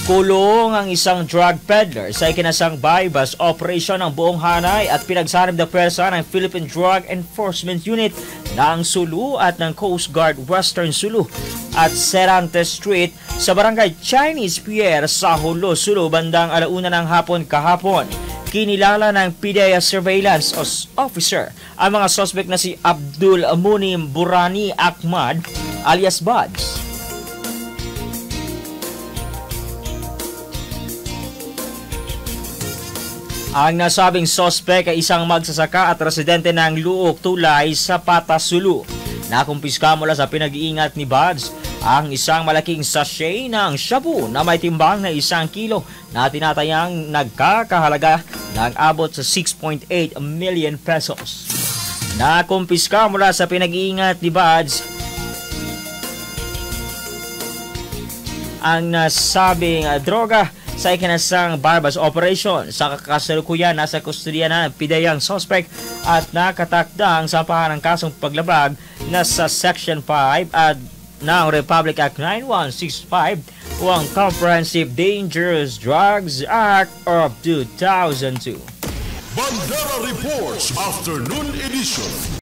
Kulong ang isang drug peddler sa ikinasang bypass operation ng buong hanay at pinagsanib na pwersa ng Philippine Drug Enforcement Unit ng Sulu at ng Coast Guard Western Sulu at Cervantes Street sa barangay Chinese Pier sa Hulo, Sulu bandang 1:00 ng hapon kahapon. Kinilala ng PDEA Surveillance Officer ang mga suspect na si Abdul Munim Burani Ahmad alias Buds. Ang nasabing sospek ay isang magsasaka at residente ng Luok Tulay sa Patas, Sulu. Nakumpiska mula sa pinag-iingat ni Buds ang isang malaking sachet ng shabu na may timbang na 1 kilo na tinatayang nagkakahalaga ng abot sa 6.8 million pesos. Nakumpiska mula sa pinag-iingat ni Buds ang nasabing droga sa ikinasang bypass operation. Sa kasalukuyan, nasa kustodiya na ng PDEA ang suspect at nakatakdang sampahan ng kasong paglabag na sa Section 5 at ng Republic Act 9165 o ang Comprehensive Dangerous Drugs Act of 2002. Bandera Reports Afternoon Edition.